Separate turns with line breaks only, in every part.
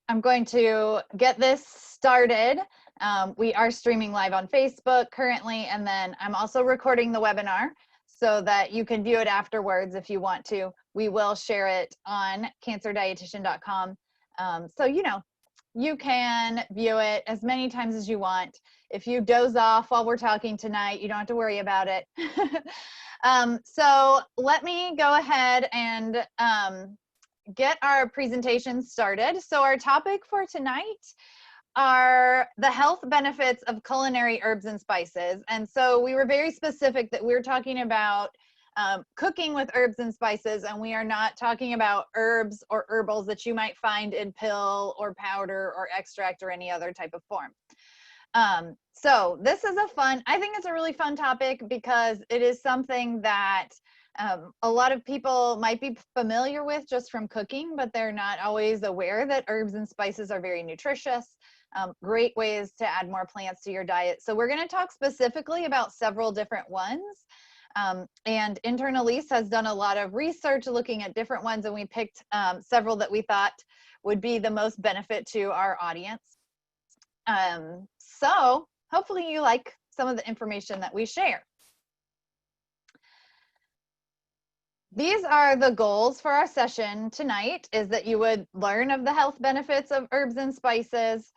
I'm going to get this started. We are streaming live on Facebook currently, and then I'm also recording the webinar so that you can view it afterwards if you want to. We will share it on cancerdietitian.com. So, you know, you can view it as many times as you want. If you doze off while we're talking tonight, you don't have to worry about it. So let me go ahead and get our presentation started. So our topic for tonight are the health benefits of culinary herbs and spices. And so we were very specific that we're talking about cooking with herbs and spices, and we are not talking about herbs or herbals that you might find in pill or powder or extract or any other type of form. So this is I think it's a really fun topic because it is something that a lot of people might be familiar with just from cooking, but they're not always aware that herbs and spices are very nutritious. Great ways to add more plants to your diet. So we're going to talk specifically about several different ones. And intern Elise has done a lot of research looking at different ones, and we picked several that we thought would be the most benefit to our audience. So hopefully you like some of the information that we share. These are the goals for our session tonight, is that you would learn of the health benefits of herbs and spices,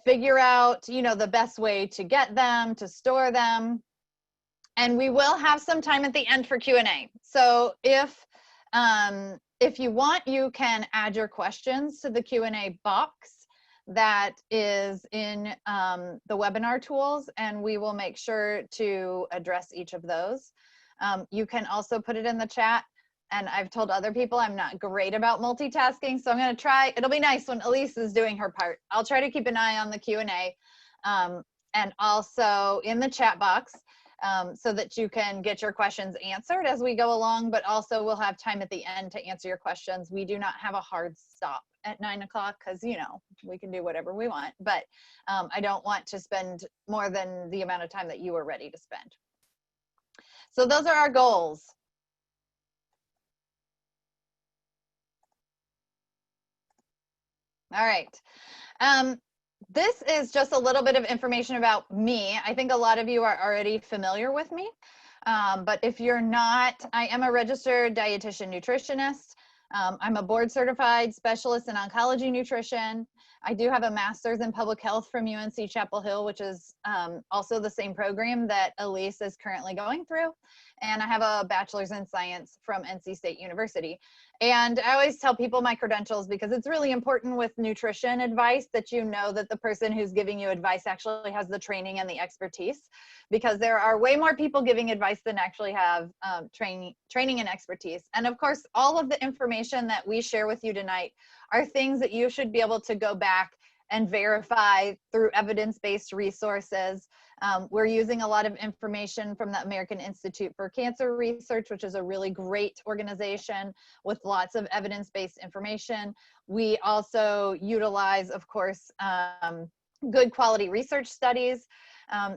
figure out, you know, the best way to get them, to store them, and we will have some time at the end for Q&A. So if you want, you can add your questions to the Q&A box that is in the webinar tools, and we will make sure to address each of those. You can also put it in the chat, and I've told other people I'm not great about multitasking, so I'm going to try. It'll be nice when Elise is doing her part. I'll try to keep an eye on the Q&A and also in the chat box so that you can get your questions answered as we go along, but also we'll have time at the end to answer your questions. We do not have a hard stop at 9 o'clock because, you know, we can do whatever we want, but I don't want to spend more than the amount of time that you are ready to spend. So those are our goals. All right. This is just a little bit of information about me. I think a lot of you are already familiar with me, but if you're not, I am a registered dietitian nutritionist. I'm a board certified specialist in oncology nutrition. I do have a master's in public health from UNC Chapel Hill, which is also the same program that Elise is currently going through. And I have a bachelor's in science from NC State University. And I always tell people my credentials because it's really important with nutrition advice that you know that the person who's giving you advice actually has the training and the expertise, because there are way more people giving advice than actually have training and expertise. And of course, all of the information that we share with you tonight are things that you should be able to go back and verify through evidence-based resources. We're using a lot of information from the American Institute for Cancer Research, which is a really great organization with lots of evidence-based information. We also utilize, of course, good quality research studies.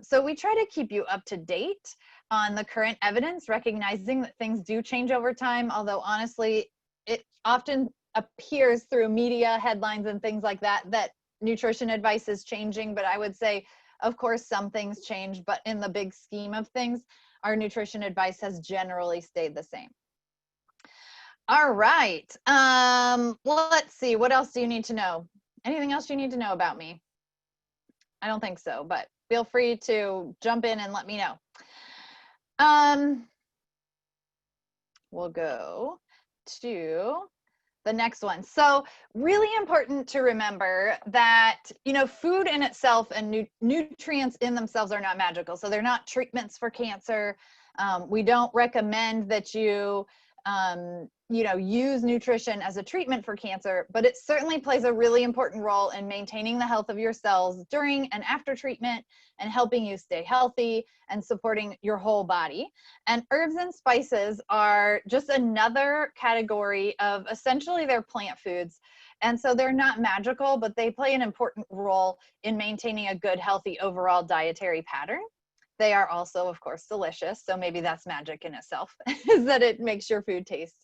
So we try to keep you up to date on the current evidence, recognizing that things do change over time, although honestly, it often appears through media headlines and things like that that nutrition advice is changing, but I would say, of course, some things change, but in the big scheme of things, our nutrition advice has generally stayed the same. All right, well, let's see, what else do you need to know? Anything else you need to know about me? I don't think so, but feel free to jump in and let me know. We'll go to the next one. So really important to remember that, you know, food in itself and nutrients in themselves are not magical. So they're not treatments for cancer. We don't recommend that you, you know, use nutrition as a treatment for cancer, but it certainly plays a really important role in maintaining the health of your cells during and after treatment and helping you stay healthy and supporting your whole body. And herbs and spices are just another category of, essentially, they're plant foods. And so they're not magical, but they play an important role in maintaining a good, healthy overall dietary pattern. They are also, of course, delicious. So maybe that's magic in itself, is that it makes your food taste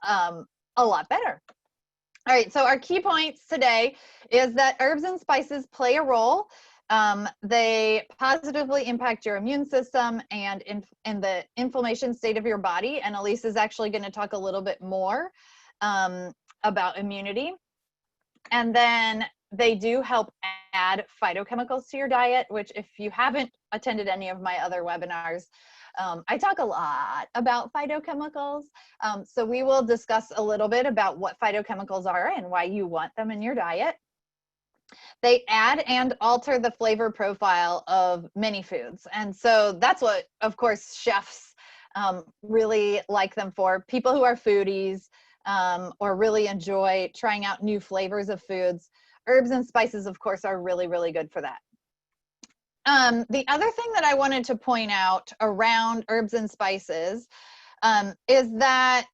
a lot better. All right, so our key points today is that herbs and spices play a role. They positively impact your immune system and in the inflammation state of your body. And Elise is actually going to talk a little bit more about immunity. And then they do help add phytochemicals to your diet, which if you haven't attended any of my other webinars, I talk a lot about phytochemicals. So we will discuss a little bit about what phytochemicals are and why you want them in your diet. They add and alter the flavor profile of many foods. And so that's what, of course, chefs really like them for. People who are foodies or really enjoy trying out new flavors of foods, herbs and spices, of course, are really, really good for that. The other thing that I wanted to point out around herbs and spices is that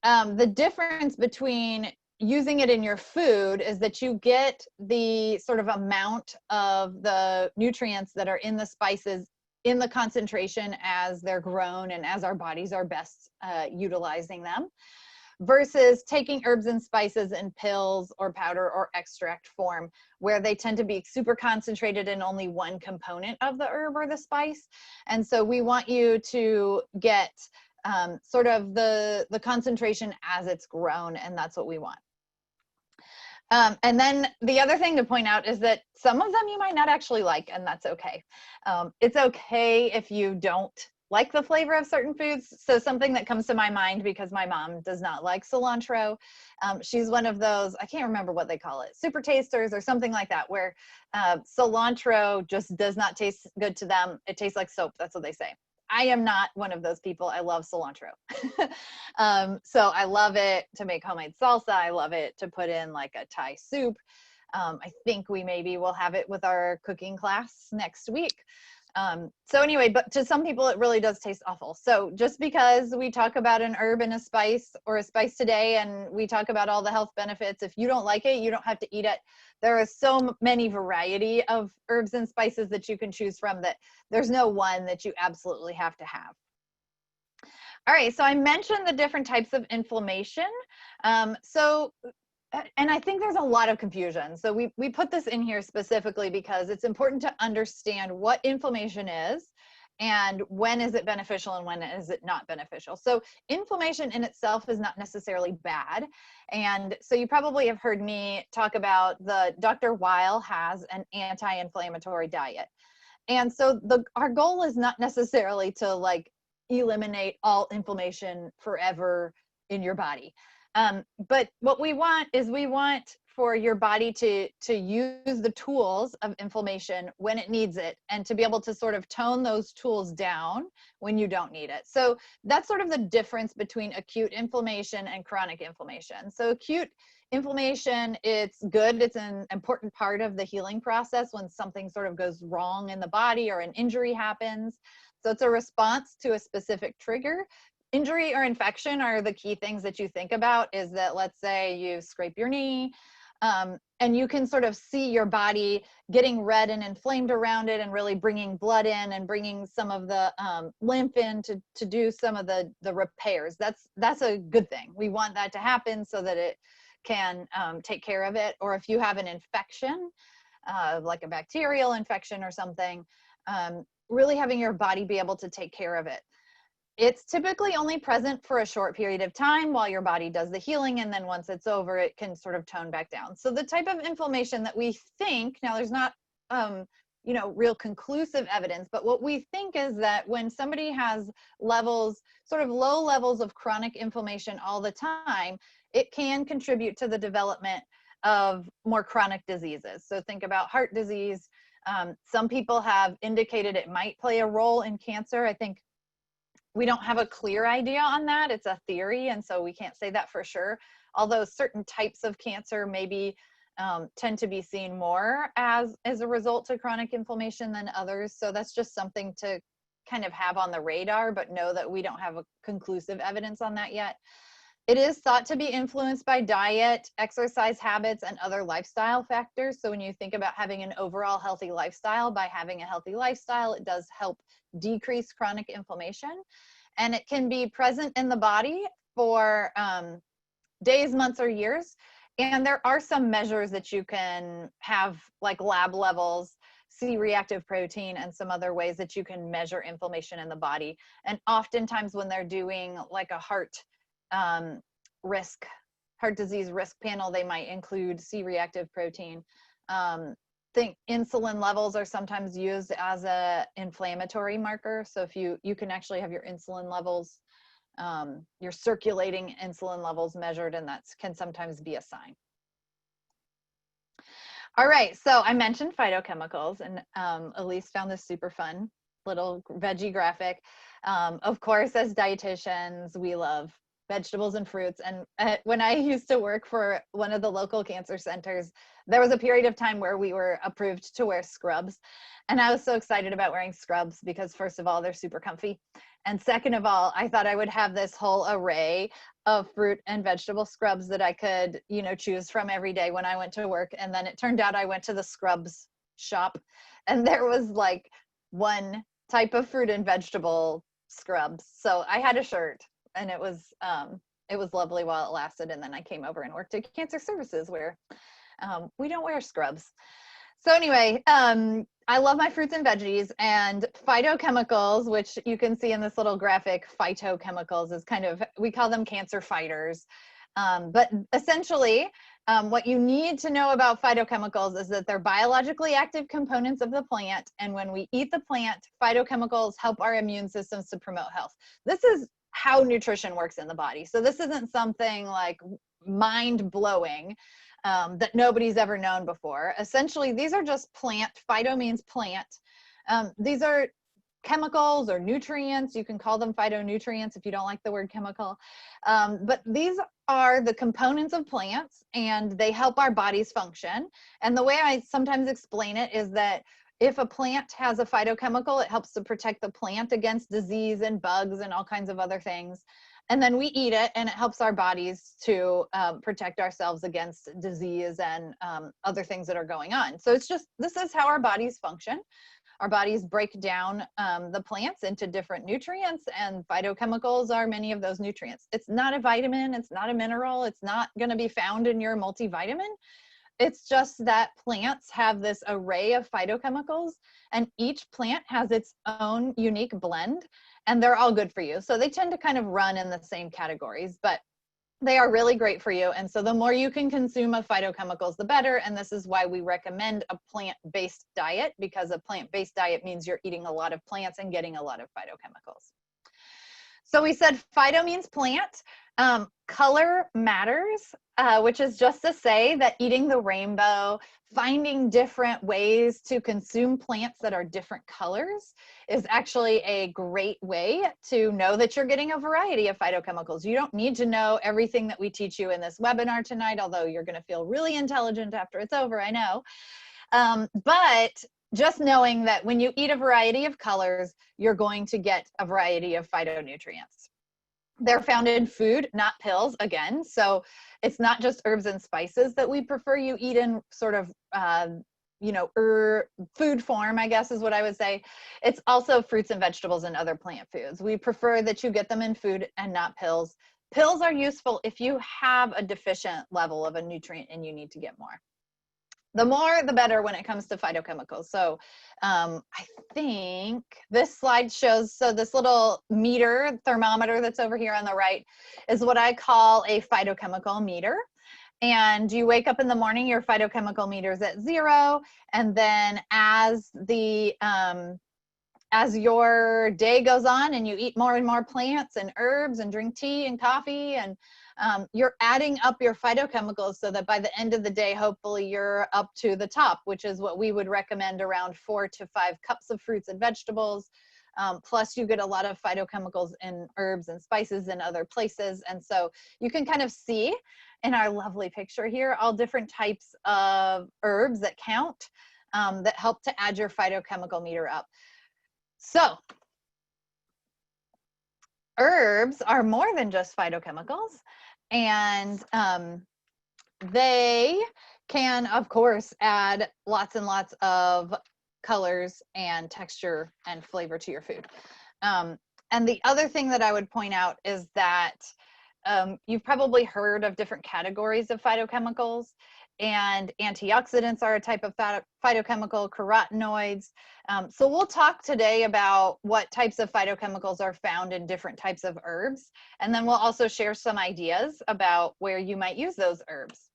the difference between using it in your food is that you get the sort of amount of the nutrients that are in the spices in the concentration as they're grown and as our bodies are best utilizing them, versus taking herbs and spices in pills or powder or extract form, where they tend to be super concentrated in only one component of the herb or the spice. And so we want you to get sort of the concentration as it's grown, and that's what we want. And then the other thing to point out is that some of them you might not actually like, and that's okay. It's okay if you don't like the flavor of certain foods. So something that comes to my mind, because my mom does not like cilantro. She's one of those, I can't remember what they call it, super tasters or something like that, where cilantro just does not taste good to them. It tastes like soap. That's what they say. I am not one of those people. I love cilantro. So I love it to make homemade salsa. I love it to put in like a Thai soup. I think we maybe will have it with our cooking class next week. So anyway, but to some people it really does taste awful. So just because we talk about an herb and a spice or a spice today and we talk about all the health benefits, if you don't like it, you don't have to eat it. There are so many variety of herbs and spices that you can choose from that there's no one that you absolutely have to have. All right, so I mentioned the different types of inflammation. And I think there's a lot of confusion. So we put this in here specifically because it's important to understand what inflammation is and when is it beneficial and when is it not beneficial. So inflammation in itself is not necessarily bad. And so you probably have heard me talk about Dr. Weil has an anti-inflammatory diet. And so our goal is not necessarily to like eliminate all inflammation forever in your body. But what we want is we want for your body to use the tools of inflammation when it needs it, and to be able to sort of tone those tools down when you don't need it. So that's sort of the difference between acute inflammation and chronic inflammation. So acute inflammation, it's good. It's an important part of the healing process when something sort of goes wrong in the body or an injury happens. So it's a response to a specific trigger. Injury or infection are the key things that you think about. Is that, let's say you scrape your knee and you can sort of see your body getting red and inflamed around it and really bringing blood in and bringing some of the lymph in to do some of the repairs. That's a good thing. We want that to happen so that it can take care of it. Or if you have an infection, like a bacterial infection or something, really having your body be able to take care of it. It's typically only present for a short period of time while your body does the healing, and then once it's over, it can sort of tone back down. So the type of inflammation that we think, now there's not real conclusive evidence, but what we think is that when somebody has levels, sort of low levels of chronic inflammation all the time, it can contribute to the development of more chronic diseases. So think about heart disease. Some people have indicated it might play a role in cancer. I think we don't have a clear idea on that. It's a theory, and so we can't say that for sure. Although certain types of cancer maybe tend to be seen more as a result of chronic inflammation than others. So that's just something to kind of have on the radar, but know that we don't have a conclusive evidence on that yet. It is thought to be influenced by diet, exercise habits, and other lifestyle factors. So when you think about having an overall healthy lifestyle, by having a healthy lifestyle, it does help decrease chronic inflammation. And it can be present in the body for days, months, or years. And there are some measures that you can have, like lab levels, C-reactive protein, and some other ways that you can measure inflammation in the body. And oftentimes when they're doing like a heart disease risk panel, they might include C-reactive protein. Think insulin levels are sometimes used as a inflammatory marker. So if you can actually have your insulin levels, your circulating insulin levels measured, and that can sometimes be a sign. All right, so I mentioned phytochemicals, and Elise found this super fun little veggie graphic. Of course, as dietitians, we love vegetables and fruits. And when I used to work for one of the local cancer centers, there was a period of time where we were approved to wear scrubs. And I was so excited about wearing scrubs because, first of all, they're super comfy. And second of all, I thought I would have this whole array of fruit and vegetable scrubs that I could, you know, choose from every day when I went to work. And then it turned out I went to the scrubs shop and there was like one type of fruit and vegetable scrubs. So I had a shirt, and it was lovely while it lasted. And then I came over and worked at Cancer Services, where we don't wear scrubs. So anyway, I love my fruits and veggies, and phytochemicals, which you can see in this little graphic, phytochemicals is kind of, we call them cancer fighters. But essentially, what you need to know about phytochemicals is that they're biologically active components of the plant. And when we eat the plant, phytochemicals help our immune systems to promote health. This is how nutrition works in the body. So this isn't something like mind-blowing that nobody's ever known before. Essentially, these are just plant. Phyto means plant. These are chemicals or nutrients. You can call them phytonutrients if you don't like the word chemical. But these are the components of plants, and they help our bodies function. And the way I sometimes explain it is that if a plant has a phytochemical, it helps to protect the plant against disease and bugs and all kinds of other things. And then we eat it, and it helps our bodies to protect ourselves against disease and other things that are going on. So it's just, this is how our bodies function. Our bodies break down the plants into different nutrients, and phytochemicals are many of those nutrients. It's not a vitamin, it's not a mineral, it's not going to be found in your multivitamin. It's just that plants have this array of phytochemicals, and each plant has its own unique blend, and they're all good for you. So they tend to kind of run in the same categories, but they are really great for you. And so the more you can consume of phytochemicals, the better. And this is why we recommend a plant-based diet, because a plant-based diet means you're eating a lot of plants and getting a lot of phytochemicals. So we said phyto means plant. Color matters, which is just to say that eating the rainbow, finding different ways to consume plants that are different colors is actually a great way to know that you're getting a variety of phytochemicals. You don't need to know everything that we teach you in this webinar tonight, although you're going to feel really intelligent after it's over, I know. But just knowing that when you eat a variety of colors, you're going to get a variety of phytonutrients. They're found in food, not pills, again. So it's not just herbs and spices that we prefer you eat in sort of, you know, food form, I guess is what I would say. It's also fruits and vegetables and other plant foods. We prefer that you get them in food and not pills. Pills are useful if you have a deficient level of a nutrient and you need to get more. The more, the better when it comes to phytochemicals. So I think this slide shows, so this little meter, thermometer that's over here on the right is what I call a phytochemical meter. And you wake up in the morning, your phytochemical meter is at 0. And then as your day goes on and you eat more and more plants and herbs and drink tea and coffee, and you're adding up your phytochemicals so that by the end of the day, hopefully you're up to the top, which is what we would recommend, around 4 to 5 cups of fruits and vegetables. Plus you get a lot of phytochemicals in herbs and spices in other places. And so you can kind of see in our lovely picture here, all different types of herbs that count, that help to add your phytochemical meter up. So herbs are more than just phytochemicals, and they can, of course, add lots and lots of colors and texture and flavor to your food. And the other thing that I would point out is that you've probably heard of different categories of phytochemicals, and antioxidants are a type of phytochemical, carotenoids. So we'll talk today about what types of phytochemicals are found in different types of herbs, and then we'll also share some ideas about where you might use those herbs.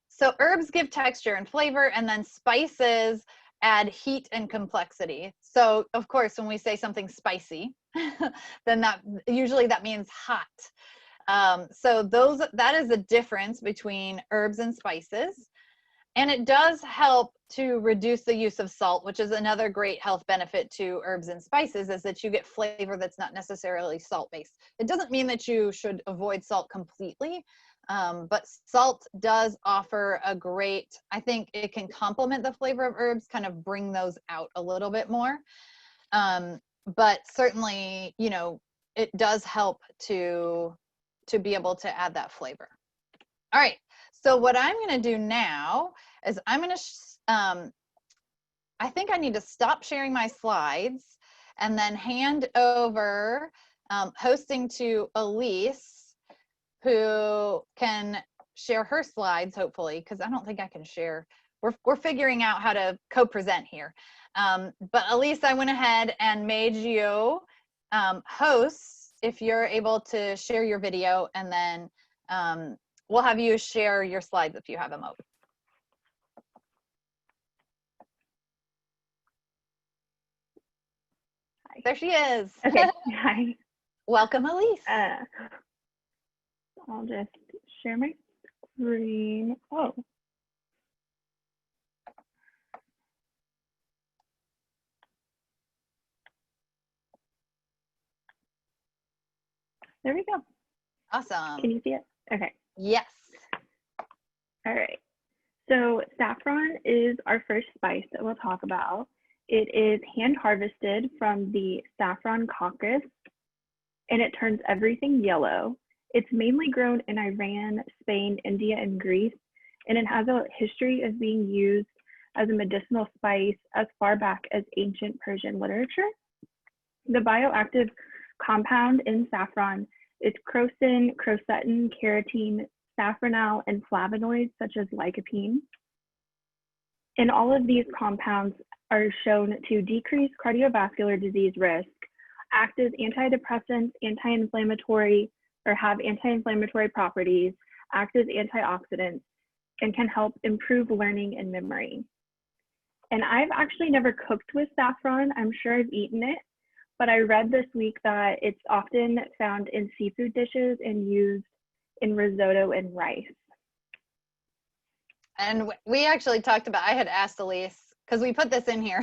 So herbs give texture and flavor, and then spices add heat and complexity. So of course, when we say something spicy, then that means hot. So that is the difference between herbs and spices. And it does help to reduce the use of salt, which is another great health benefit to herbs and spices, is that you get flavor that's not necessarily salt-based. It doesn't mean that you should avoid salt completely, but salt does offer a great, I think it can complement the flavor of herbs, kind of bring those out a little bit more. But certainly, you know, it does help to be able to add that flavor. All right, so what I'm going to do now is I'm going to, I think I need to stop sharing my slides and then hand over hosting to Elise, who can share her slides, hopefully, because I don't think I can share. We're figuring out how to co-present here. But Elise, I went ahead and made you host, if you're able to share your video, and then we'll have you share your slides if you have them open.
Hi.
There she is.
Okay, hi.
Welcome, Elise.
I'll just share my screen. Oh. There we go.
Awesome.
Can you see it? Okay.
Yes.
All right. So saffron is our first spice that we'll talk about. It is hand harvested from the saffron caucus, and it turns everything yellow. It's mainly grown in Iran, Spain, India, and Greece, and it has a history of being used as a medicinal spice as far back as ancient Persian literature. The bioactive compound in saffron is crocin, quercetin, carotene, safranal, and flavonoids such as lycopene. And all of these compounds are shown to decrease cardiovascular disease risk, act as antidepressants, anti-inflammatory, or have anti-inflammatory properties, act as antioxidants, and can help improve learning and memory. And I've actually never cooked with saffron. I'm sure I've eaten it, but I read this week that it's often found in seafood dishes and used in risotto and rice.
And we actually talked about, I had asked Elise, because we put this in here,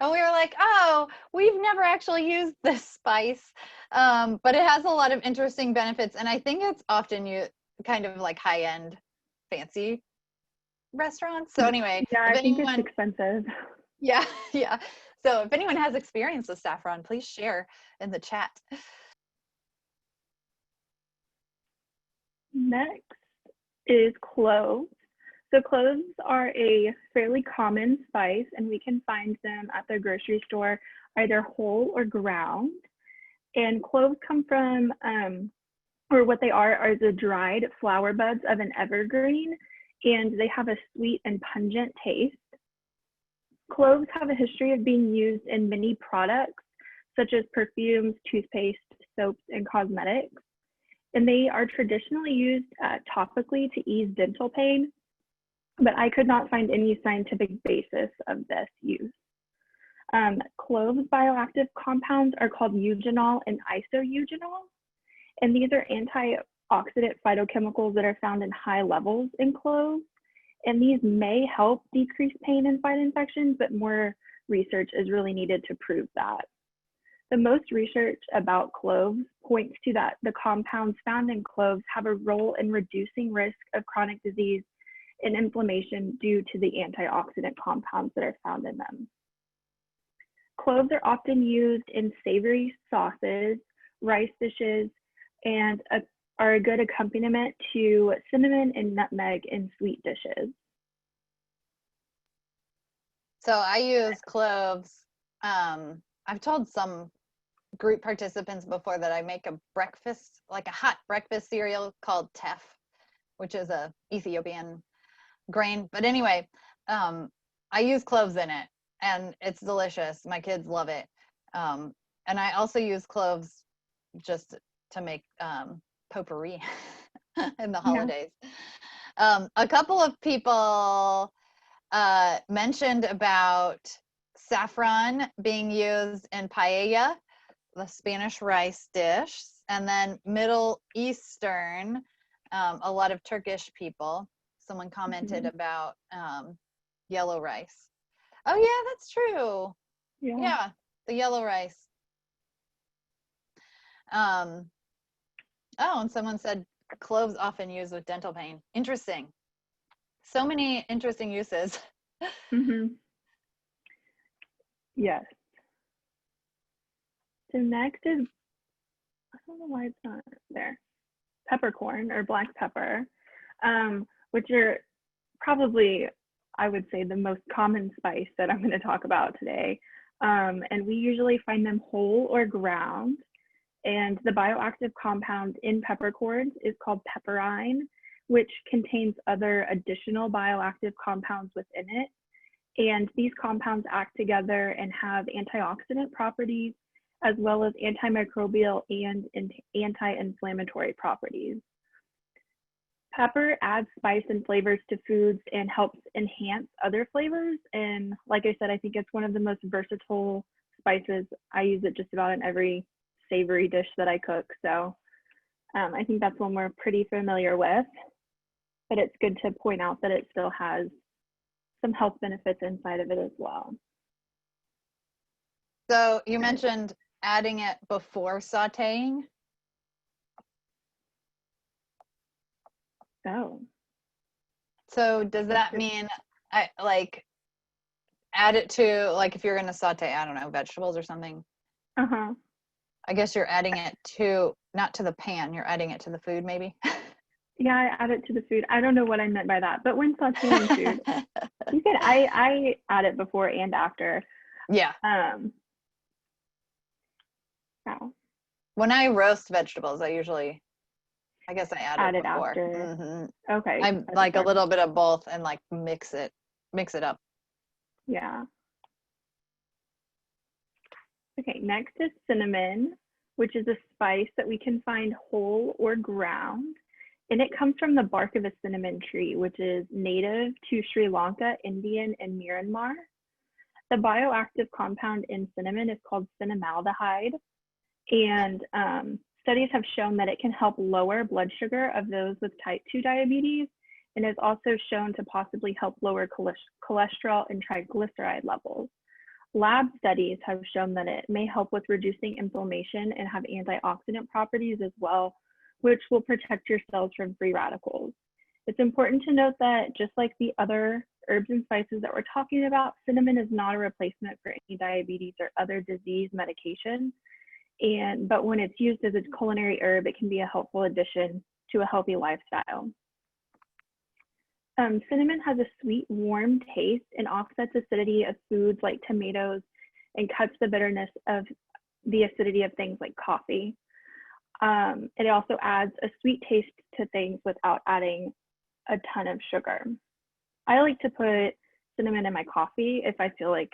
and we were like, oh, we've never actually used this spice, but it has a lot of interesting benefits. And I think it's often used kind of like high-end fancy restaurants. So anyway,
yeah, I think it's expensive.
Yeah, yeah. So if anyone has experience with saffron, please share in the chat.
Next is cloves. So cloves are a fairly common spice, and we can find them at the grocery store, either whole or ground. And cloves come from, or what they are the dried flower buds of an evergreen, and they have a sweet and pungent taste. Cloves have a history of being used in many products, such as perfumes, toothpaste, soaps, and cosmetics. And they are traditionally used topically to ease dental pain, but I could not find any scientific basis of this use. Cloves bioactive compounds are called eugenol and isoeugenol, and these are antioxidant phytochemicals that are found in high levels in cloves, and these may help decrease pain and fight infections, but more research is really needed to prove that. The most research about cloves points to that the compounds found in cloves have a role in reducing risk of chronic disease and inflammation due to the antioxidant compounds that are found in them. Cloves are often used in savory sauces, rice dishes, and are a good accompaniment to cinnamon and nutmeg in sweet dishes.
So I use cloves. I've told some group participants before that I make a breakfast, like a hot breakfast cereal called teff, which is a Ethiopian grain. But anyway, I use cloves in it and it's delicious. My kids love it. And I also use cloves just to make potpourri in the
Yeah.
holidays. A couple of people mentioned about saffron being used in paella, the Spanish rice dish, and then Middle Eastern, a lot of Turkish people. Someone commented about yellow rice. Oh yeah, that's true. Yeah, the yellow rice. Oh, and someone said cloves often used with dental pain. Interesting. So many interesting uses.
Yes. So next is, I don't know why it's not there, peppercorn or black pepper, which are probably, I would say, the most common spice that I'm going to talk about today. And we usually find them whole or ground. And the bioactive compound in peppercorns is called pepperine, which contains other additional bioactive compounds within it. And these compounds act together and have antioxidant properties, as well as antimicrobial and anti-inflammatory properties. Pepper adds spice and flavors to foods and helps enhance other flavors. And like I said, I think it's one of the most versatile spices. I use it just about in every savory dish that I cook. So I think that's one we're pretty familiar with, but it's good to point out that it still has some health benefits inside of it as well.
So you mentioned adding it before sauteing.
Oh.
So does that mean I like add it to, like, if you're going to saute, I don't know, vegetables or something? I guess you're adding it to, not to the pan, you're adding it to the food maybe?
Yeah, I add it to the food. I don't know what I meant by that, but when sauteing food, you can, I add it before and after.
Yeah.
Wow.
When I roast vegetables, I usually, I guess I add it before.
After. Okay.
I'm like a little bit of both and like mix it up.
Yeah. Okay, next is cinnamon, which is a spice that we can find whole or ground. And it comes from the bark of a cinnamon tree, which is native to Sri Lanka, India, and Myanmar. The bioactive compound in cinnamon is called cinnamaldehyde. And studies have shown that it can help lower blood sugar of those with type 2 diabetes, and is also shown to possibly help lower cholesterol and triglyceride levels. Lab studies have shown that it may help with reducing inflammation and have antioxidant properties as well, which will protect your cells from free radicals. It's important to note that just like the other herbs and spices that we're talking about, cinnamon is not a replacement for any diabetes or other disease medication. But when it's used as a culinary herb, it can be a helpful addition to a healthy lifestyle. Cinnamon has a sweet, warm taste and offsets acidity of foods like tomatoes and cuts the bitterness of the acidity of things like coffee. It also adds a sweet taste to things without adding a ton of sugar. I like to put cinnamon in my coffee if I feel like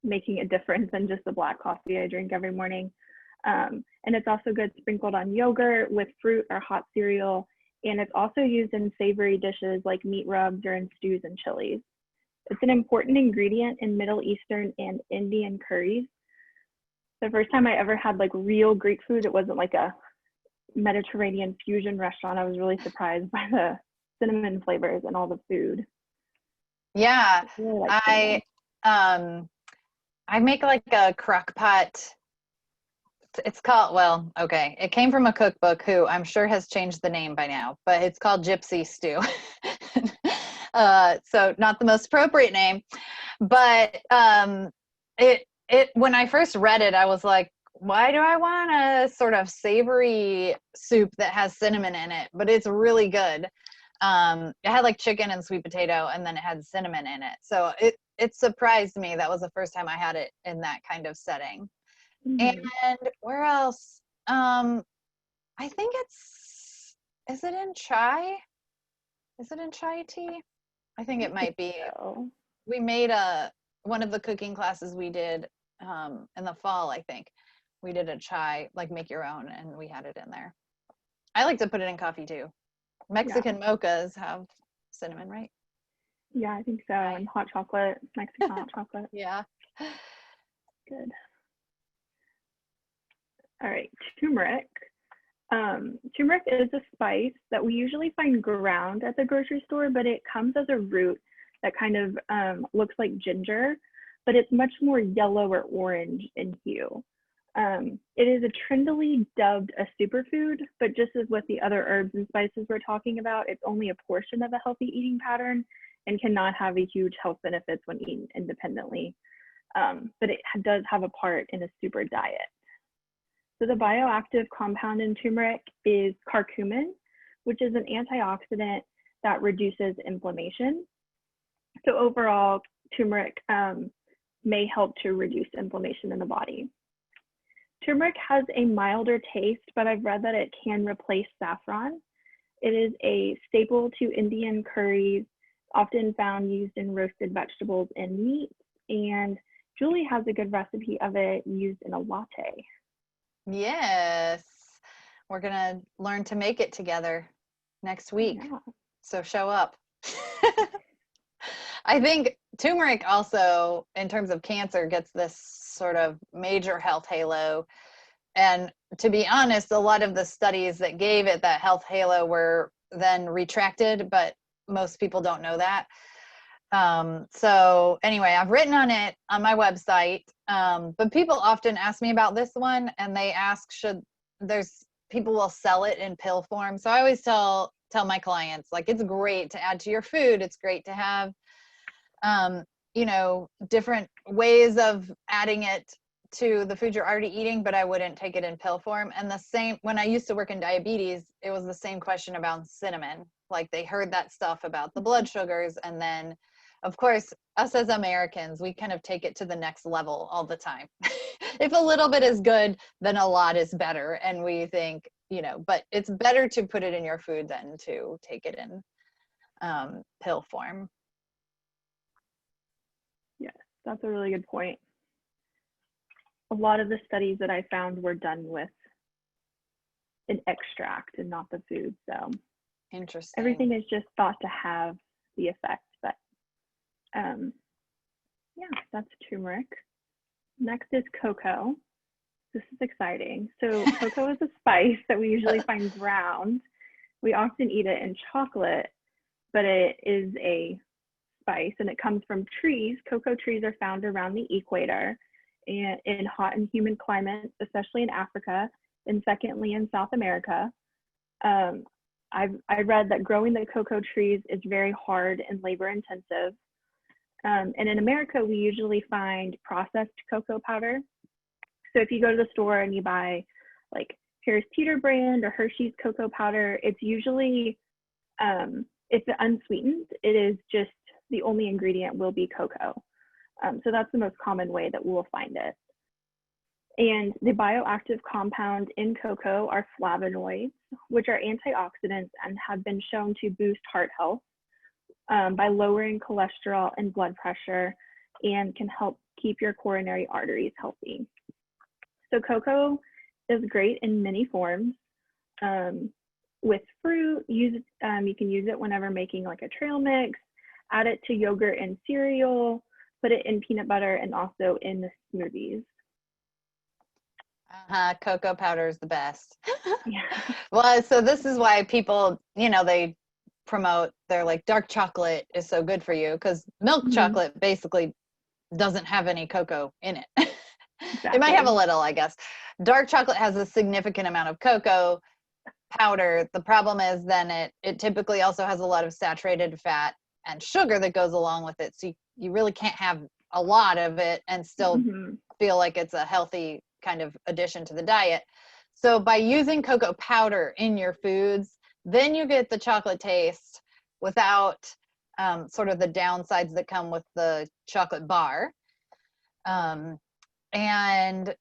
making a difference than just the black coffee I drink every morning. And it's also good sprinkled on yogurt with fruit or hot cereal. And it's also used in savory dishes like meat rubs or in stews and chilies. It's an important ingredient in Middle Eastern and Indian curries. The first time I ever had like real Greek food, it wasn't like a Mediterranean fusion restaurant. I was really surprised by the cinnamon flavors and all the food.
Yeah,
I really like
I make like a crock pot. It's called, well, okay, it came from a cookbook who I'm sure has changed the name by now, but it's called Gypsy Stew. So not the most appropriate name, but when I first read it, I was like, why do I want a sort of savory soup that has cinnamon in it? But it's really good. It had like chicken and sweet potato, and then it had cinnamon in it. So it surprised me. That was the first time I had it in that kind of setting.
Mhm.
And where else? I think is it in chai? Is it in chai tea? I think
I
it
think
might be.
so.
We made one of the cooking classes we did in the fall, I think. We did a chai, like make your own, and we had it in there. I like to put it in coffee too.
Yeah.
Mexican mochas have cinnamon, right?
Yeah, I think so.
Chai.
And hot chocolate, Mexican hot chocolate.
Yeah.
Good. All right, turmeric. Turmeric is a spice that we usually find ground at the grocery store, but it comes as a root that kind of looks like ginger, but it's much more yellow or orange in hue. It is a trendily dubbed a superfood, but just as with the other herbs and spices we're talking about, it's only a portion of a healthy eating pattern and cannot have a huge health benefits when eaten independently. But it does have a part in a super diet. So the bioactive compound in turmeric is curcumin, which is an antioxidant that reduces inflammation. So overall, turmeric may help to reduce inflammation in the body. Turmeric has a milder taste, but I've read that it can replace saffron. It is a staple to Indian curries, often found used in roasted vegetables and meats. And Julie has a good recipe of it used in a latte.
Yes. We're going to learn to make it together next week.
Yeah.
So show up. I think turmeric also, in terms of cancer, gets this sort of major health halo. And to be honest, a lot of the studies that gave it that health halo were then retracted, but most people don't know that. So anyway, I've written on it on my website, but people often ask me about this one, and they ask, people will sell it in pill form. So I always tell my clients, like, it's great to add to your food. It's great to have, different ways of adding it to the food you're already eating, but I wouldn't take it in pill form. And the same, when I used to work in diabetes, it was the same question about cinnamon. Like, they heard that stuff about the blood sugars, and then of course, us as Americans, we kind of take it to the next level all the time. If a little bit is good, then a lot is better. And we think, but it's better to put it in your food than to take it in pill form.
Yes, that's a really good point. A lot of the studies that I found were done with an extract and not the food. So
Interesting.
everything is just thought to have the effect. But yeah, that's turmeric. Next is cocoa. This is exciting. So cocoa is a spice that we usually find ground. We often eat it in chocolate, but it is a spice and it comes from trees. Cocoa trees are found around the equator and in hot and humid climates, especially in Africa, and secondly in South America. I read that growing the cocoa trees is very hard and labor intensive. And in America, we usually find processed cocoa powder. So if you go to the store and you buy like Harris Teeter brand or Hershey's cocoa powder, it's usually, if it's unsweetened, it is just the only ingredient will be cocoa. So that's the most common way that we'll find it. And the bioactive compound in cocoa are flavonoids, which are antioxidants and have been shown to boost heart health by lowering cholesterol and blood pressure, and can help keep your coronary arteries healthy. So cocoa is great in many forms. With fruit, you can use it whenever making like a trail mix, add it to yogurt and cereal, put it in peanut butter, and also in the smoothies.
Cocoa powder is the best.
Yeah.
Well, so this is why people, they promote, they're like, dark chocolate is so good for you, because milk chocolate basically doesn't have any cocoa in it.
Exactly.
It might have a little, I guess. Dark chocolate has a significant amount of cocoa powder. The problem is then it typically also has a lot of saturated fat and sugar that goes along with it. So you really can't have a lot of it and still feel like it's a healthy kind of addition to the diet. So by using cocoa powder in your foods, then you get the chocolate taste without sort of the downsides that come with the chocolate bar. And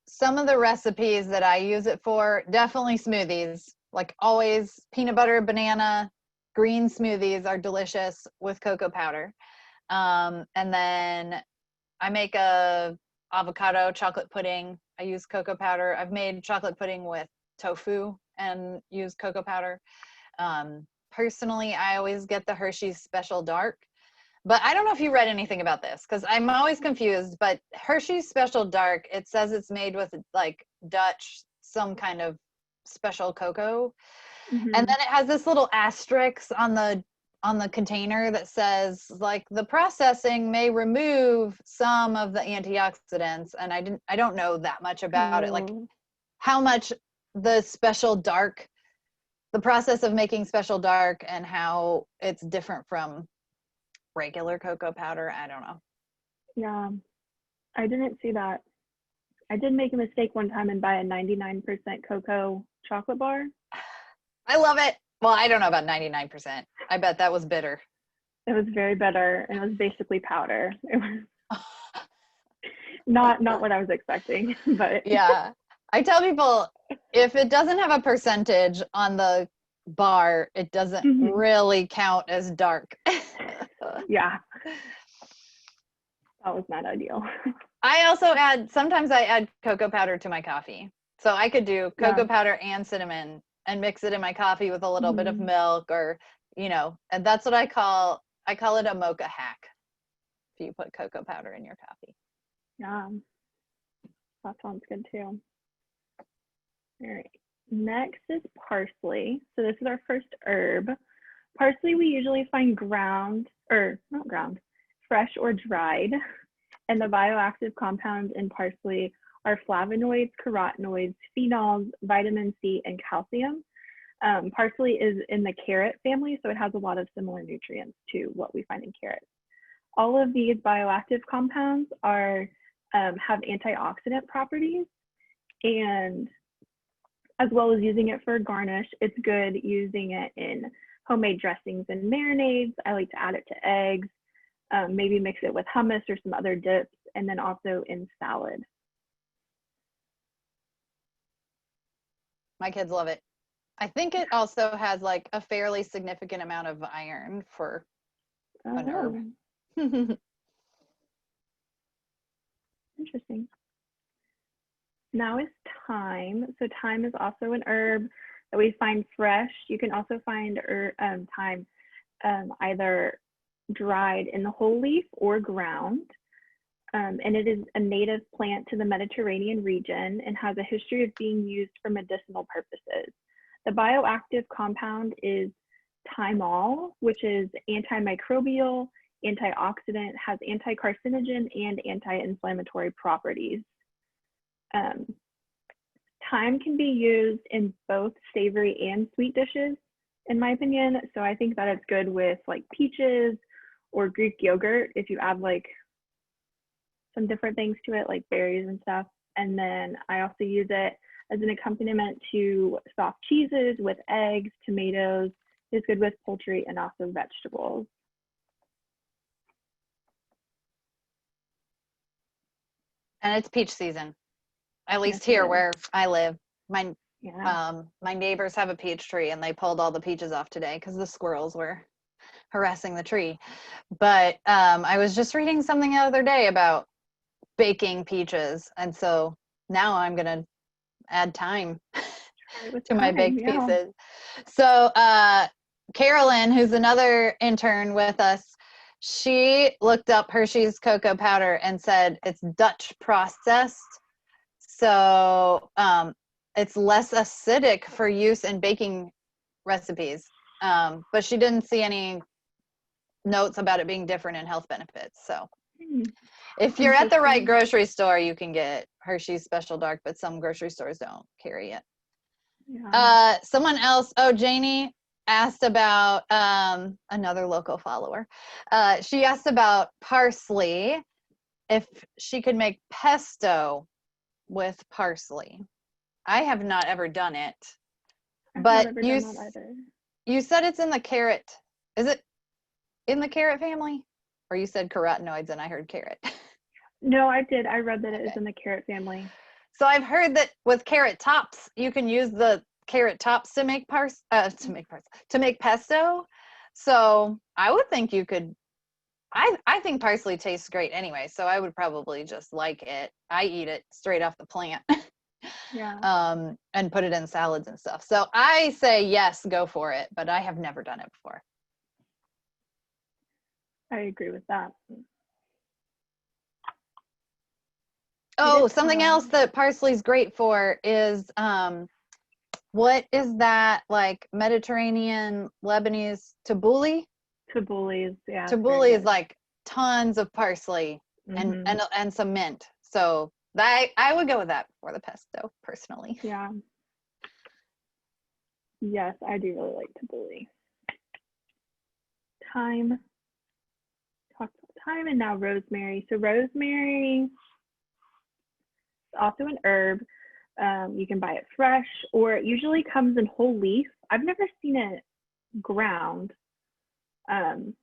some of the recipes that I use it for, definitely smoothies, like always peanut butter, banana, green smoothies are delicious with cocoa powder. And then I make a avocado chocolate pudding. I use cocoa powder. I've made chocolate pudding with tofu and use cocoa powder. Personally, I always get the Hershey's Special Dark. But I don't know if you read anything about this because I'm always confused. But Hershey's Special Dark, it says it's made with like Dutch, some kind of special cocoa. And then it has this little asterisk on the container that says like the processing may remove some of the antioxidants. And I don't know that much about it, like how much the Special Dark, the process of making Special Dark and how it's different from regular cocoa powder. I don't know.
Yeah, I didn't see that. I did make a mistake one time and buy a 99% cocoa chocolate bar.
I love it. Well, I don't know about 99%. I bet that was bitter.
It was very bitter, and it was basically powder. It was not what I was expecting, but
yeah. I tell people if it doesn't have a percentage on the bar, it doesn't really count as dark.
Yeah, that was not ideal.
I also sometimes I add cocoa powder to my coffee. So I could do cocoa powder and cinnamon and mix it in my coffee with a little bit of milk, or, and that's what I call it a mocha hack. If you put cocoa powder in your coffee.
Yeah, that sounds good too. All right, next is parsley. So this is our first herb. Parsley we usually find fresh or dried. And the bioactive compounds in parsley are flavonoids, carotenoids, phenols, vitamin C, and calcium. Parsley is in the carrot family, so it has a lot of similar nutrients to what we find in carrots. All of these bioactive compounds have antioxidant properties, and as well as using it for garnish, it's good using it in homemade dressings and marinades. I like to add it to eggs, maybe mix it with hummus or some other dips, and then also in salad.
My kids love it. I think it also has like a fairly significant amount of iron for an herb.
Interesting. Now is thyme. So thyme is also an herb that we find fresh. You can also find thyme either dried in the whole leaf or ground. And it is a native plant to the Mediterranean region and has a history of being used for medicinal purposes. The bioactive compound is thymol, which is antimicrobial, antioxidant, has anti-carcinogen and anti-inflammatory properties. Thyme can be used in both savory and sweet dishes, in my opinion. So I think that it's good with like peaches or Greek yogurt if you add like some different things to it, like berries and stuff. And then I also use it as an accompaniment to soft cheeses with eggs, tomatoes. It's good with poultry and also vegetables.
And it's peach season, at least here where I live. My neighbors have a peach tree and they pulled all the peaches off today because the squirrels were harassing the tree. But I was just reading something the other day about baking peaches, and so now I'm gonna add thyme to my baked pieces. So Carolyn, who's another intern with us, she looked up Hershey's cocoa powder and said it's Dutch processed, so it's less acidic for use in baking recipes, but she didn't see any notes about it being different in health benefits. So if you're at the right grocery store, you can get Hershey's Special Dark, but some grocery stores don't carry it. Yeah. Someone else, Janie asked about another local follower. She asked about parsley, if she could make pesto with parsley. I have not ever done it, but you said it's in the carrot. Is it in the carrot family? Or you said carotenoids and I heard carrot.
No, I did. I read that it is in the carrot family.
So I've heard that with carrot tops, you can use the carrot tops to make to make pesto. So I would think you could. I think parsley tastes great anyway, so I would probably just like it. I eat it straight off the plant.
Yeah,
And put it in salads and stuff. So I say yes, go for it, but I have never done it before.
I agree with that.
Oh, something else that parsley's great for is what is that, like Mediterranean Lebanese tabbouleh?
Tabbouleh, yeah.
Tabbouleh is like tons of parsley and some mint. So that I would go with that for the pesto personally.
Yeah. Yes, I do really like tabbouleh. Thyme. Talked about thyme, and now rosemary. So rosemary is also an herb. You can buy it fresh, or it usually comes in whole leaf. I've never seen it ground. So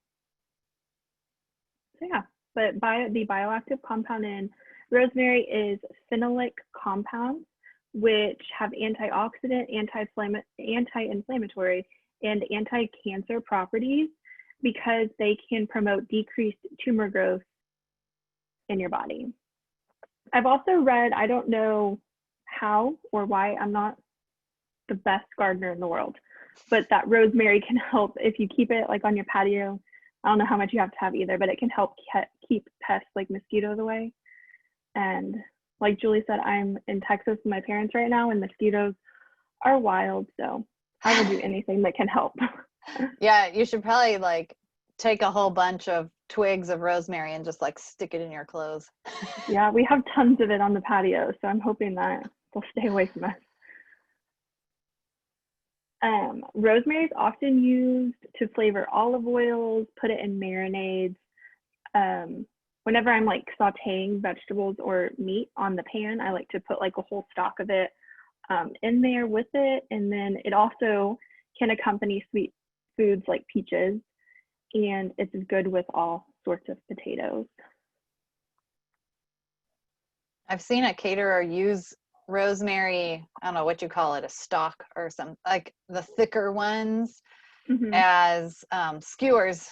yeah, but the bioactive compound in rosemary is phenolic compounds, which have antioxidant, anti-inflammatory, and anti-cancer properties because they can promote decreased tumor growth in your body. I've also read, I don't know how or why, I'm not the best gardener in the world, but that rosemary can help if you keep it like on your patio. I don't know how much you have to have either, but it can help keep pests like mosquitoes away. And like Julie said, I'm in Texas with my parents right now, and mosquitoes are wild. So I will do anything that can help.
Yeah, you should probably like take a whole bunch of twigs of rosemary and just like stick it in your clothes.
Yeah, we have tons of it on the patio, so I'm hoping that they'll stay away from us. Rosemary is often used to flavor olive oils, put it in marinades. Whenever I'm like sauteing vegetables or meat on the pan, I like to put like a whole stalk of it in there with it. And then it also can accompany sweet foods like peaches, and it's good with all sorts of potatoes.
I've seen a caterer use rosemary, I don't know what you call it, a stalk or some, like the thicker ones as skewers.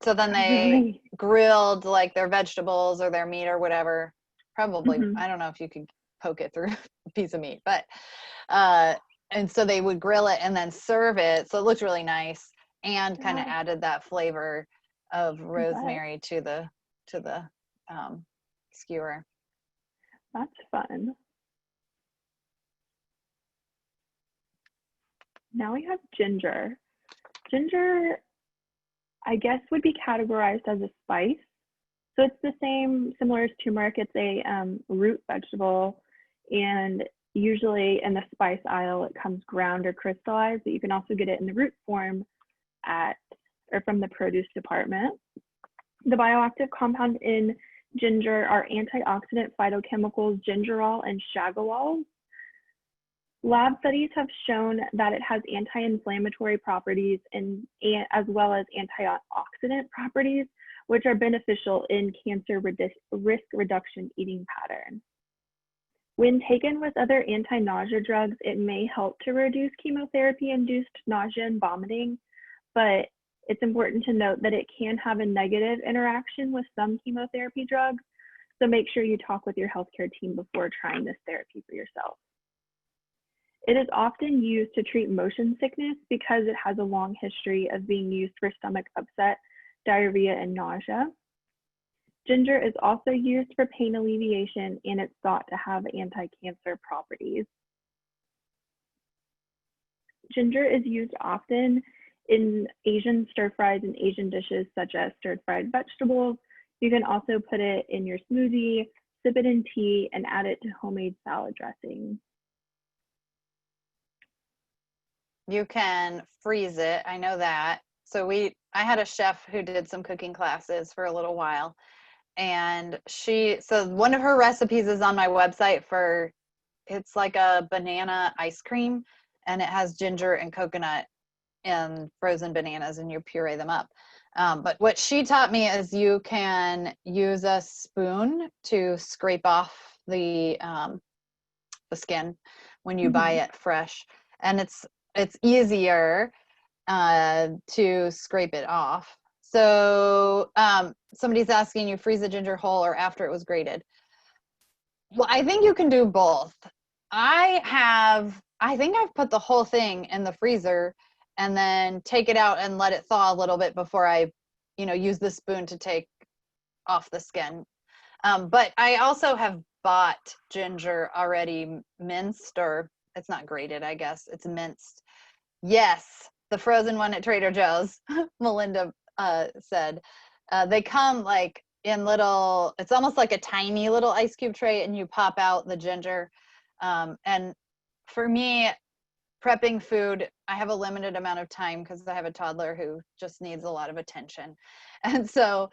So then they grilled like their vegetables or their meat or whatever. Probably, I don't know if you could poke it through a piece of meat, but and so they would grill it and then serve it. So it looked really nice and kind of added that flavor of rosemary to the skewer.
That's fun. Now we have ginger. Ginger, I guess, would be categorized as a spice. So it's the same, similar as turmeric. It's a root vegetable, and usually in the spice aisle, it comes ground or crystallized, but you can also get it in the root form from the produce department. The bioactive compound in ginger are antioxidant phytochemicals gingerol and shagalol. Lab studies have shown that it has anti-inflammatory properties and as well as antioxidant properties, which are beneficial in cancer risk reduction eating patterns. When taken with other anti-nausea drugs, it may help to reduce chemotherapy-induced nausea and vomiting, but it's important to note that it can have a negative interaction with some chemotherapy drugs, so make sure you talk with your healthcare team before trying this therapy for yourself. It is often used to treat motion sickness because it has a long history of being used for stomach upset, diarrhea, and nausea. Ginger is also used for pain alleviation, and it's thought to have anti-cancer properties. Ginger is used often in Asian stir-fries and Asian dishes such as stir-fried vegetables. You can also put it in your smoothie, sip it in tea, and add it to homemade salad dressing.
You can freeze it, I know that. So I had a chef who did some cooking classes for a little while, and so one of her recipes is on my website it's like a banana ice cream, and it has ginger and coconut and frozen bananas, and you puree them up. But what she taught me is you can use a spoon to scrape off the the skin when you buy it fresh, and it's easier to scrape it off. So somebody's asking, you freeze the ginger whole or after it was grated? Well, I think you can do both. I think I've put the whole thing in the freezer and then take it out and let it thaw a little bit before I, use the spoon to take off the skin. But I also have bought ginger already minced, or it's not grated, I guess. It's minced. Yes, the frozen one at Trader Joe's, Melinda said. They come like in little, it's almost like a tiny little ice cube tray, and you pop out the ginger. And for me, prepping food, I have a limited amount of time because I have a toddler who just needs a lot of attention. And so